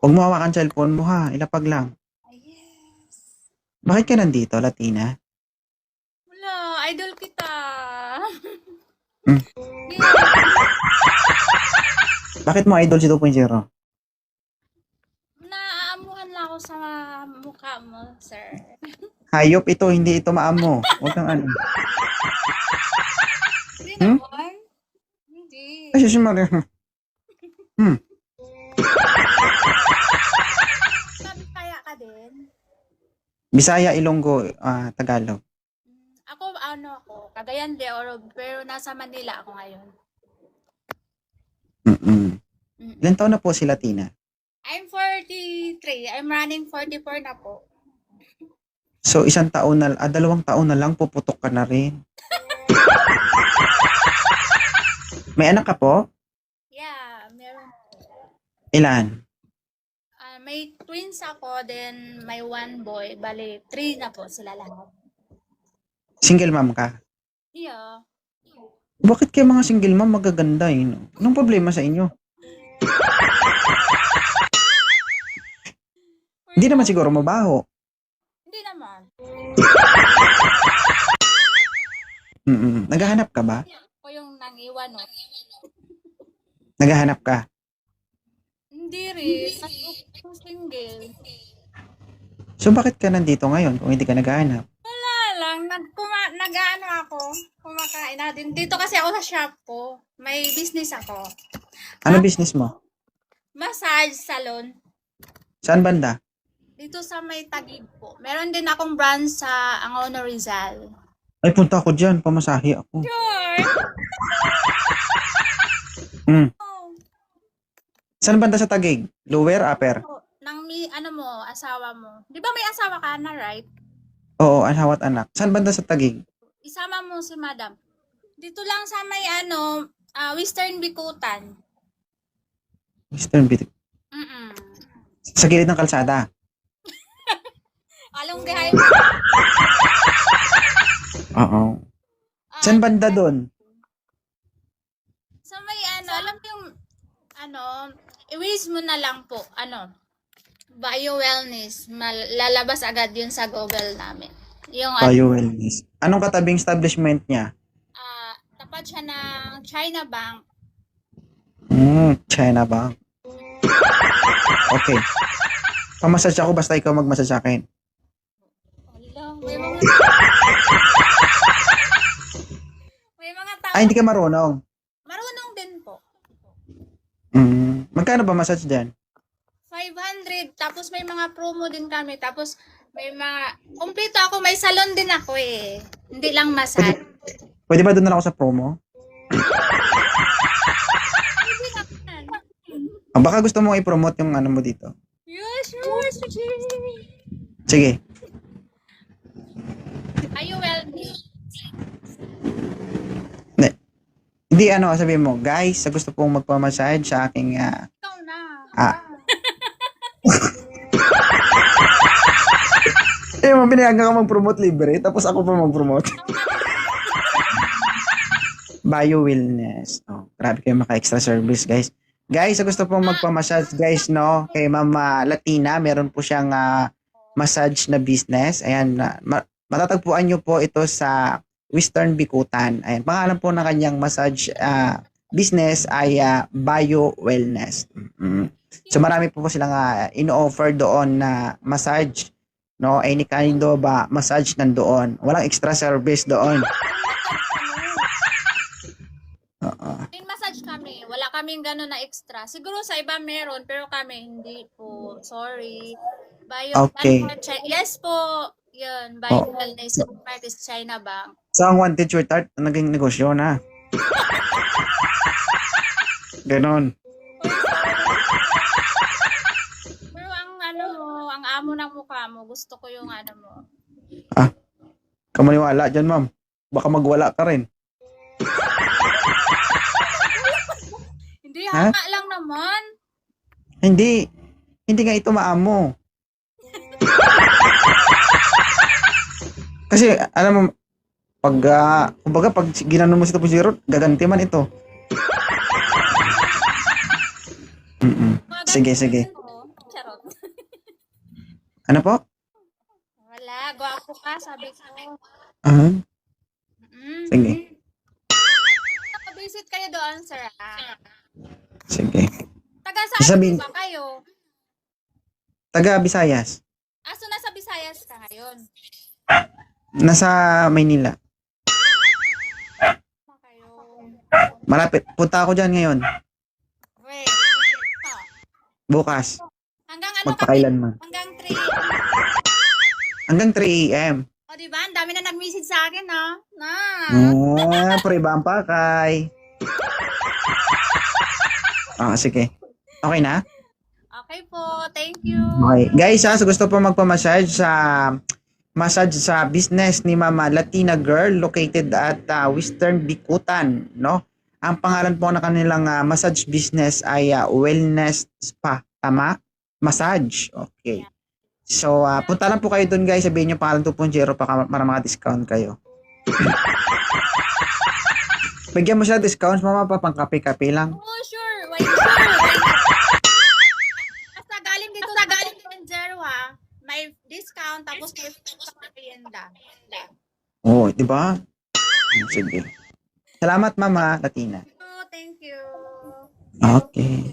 Huwag mo hawakan cellphone mo ha, ilapag lang. Ay, yes. Bakit ka nandito, Latina? Wala, idol kita. Hmm. Yeah. Bakit mo idol si 2.0? Naaamuhan lang ako sa mukha mo, sir. Hayop ito, hindi ito maamo. Huwag kang ano. Hindi Hmm? naman. Hindi. Ay, sus Maria. Hmm. Sabi kaya ka din. Bisaya, Ilonggo, Tagalog. Ako, Cagayan de Oro, pero nasa Manila ako ngayon. Mm-mm. Mm. Ilan taon na po si Latina? I'm 43. I'm running 44 na po. So, 2 taon na lang puputok ka na rin. May anak ka po? Yeah, meron. Ilan? May twins ako, then may one boy. Bale, 3 na po sila lahat. Single mom ka? Yeah. Bakit kayo mga single mom magaganda eh? No? Anong problema sa inyo? Hindi naman siguro mabaho. Hindi naman. Naghahanap ka ba? Ako yung nangiwan, no? Naghahanap ka? Hindi rin. Ako single. So, bakit ka nandito ngayon kung hindi ka naghahanap? Wala lang. Nag-ano ako. Kumakain natin. Dito kasi ako sa shop ko. May business ako. Ano business mo? Massage salon. Saan banda? Dito sa may Taguig po. Meron din akong branch sa Angono Rizal. Ay, punta ako dyan. Pamasahe ako. Sure. Mm. Oh. Saan banda sa Taguig? Lower, upper? Nang asawa mo. Di ba may asawa ka na, right? Oo, hawat anak. Saan banda sa Taguig? Isama mo si madam. Dito lang sa may Western Bikutan. Western Bit. Mm-mm. Sa gilid ng kalsada. Along the highway. Oo. Saan banda doon? Sa may alam mo yung, i-wish mo na lang po, Bio Wellness. Lalabas agad yun sa Google namin. Yung, Bio Wellness. Anong katabing establishment niya? tapat siya ng China Bank. China ba? Okay. Pamassage ako basta ikaw magmassage sa akin. Wala, may mga tao. Ay, hindi ka marunong. Marunong din po. Magkano ba massage dyan? 500. Tapos may mga promo din kami. Tapos may mga, kumpleto ako. May salon din ako eh. Hindi lang massage. Pwede ba doon na lang ako sa promo? Hindi naman. Baka gusto mong i-promote yung ano mo dito. Yes, sure. Sige. Are you wellness? Hindi sabihin mo, guys, sa gusto pong magpamassage sa aking Ikaw na. Pinayagan ka mag-promote libre, tapos ako pa mag-promote. Bio Wellness. Oh, grabe kayo maka-extra service, guys. Guys, sa gusto pong magpamassage, guys, no, kay Mama Latina, meron po siyang massage na business. Ayan, matatagpuan nyo po ito sa Western Bikutan. Ayan, pangalan po ng kanyang massage business ay Bio Wellness. So marami po silang ino-offer doon na massage, no? Any kind of massage nandoon. Walang extra service doon. May massage kami. Wala kaming gano'n na extra. Siguro sa iba meron, pero kami hindi po. Sorry. Okay. Yes po. Yun. Bio Wellness. Part is China Bank. So ang one teacher tart, naging negosyo na. Ganon. Pero ang amo ng mukha mo, gusto ko yung mo. Kamaniwala dyan, ma'am. Baka magwala ka rin. Hindi, hanga lang naman. Hindi. Hindi nga ito maamo. Kasi, alam mo, kumbaga, pag ginanon mo si 2.0, gaganti man ito. Sige. Ano po? Wala, gwapo ka, sabi ko. Ah, Mm. sige. Nakabisit kayo doon, sir. Sige. Taga saan Sabihin, po ba kayo? taga Visayas. So nasa Visayas ka ngayon. Nasa Maynila. Pa kayo. Malapit. Punta ako dyan ngayon. Wait. Bukas. Hanggang ano kami? Magpakailanman. Hanggang 3. Hanggang 3 a.m. O, diba? Ang dami na nag-message sa akin, no? Na. Pre-bang pakay. Sige. Okay na? Okay po. Thank you. Okay. Guys, sa gusto po magpamassage sa business ni Mama Latina Girl located at Western Bikutan, no? Ang pangalan po ng kanilang massage business ay Wellness Spa. Tama? Massage. Okay. So, punta lang po kayo doon guys. Sabihin nyo pangalan 2.0 para maka-discount kayo. Bigyan mo siya discounts, Mama, pa pang kape-kape lang. Oh, sure. Why sure? Basta galing dito sa Zero, ha? May discount, tapos may merienda. Oh, di ba? Sige. Salamat, Mama Latina. Oh, thank you. Okay.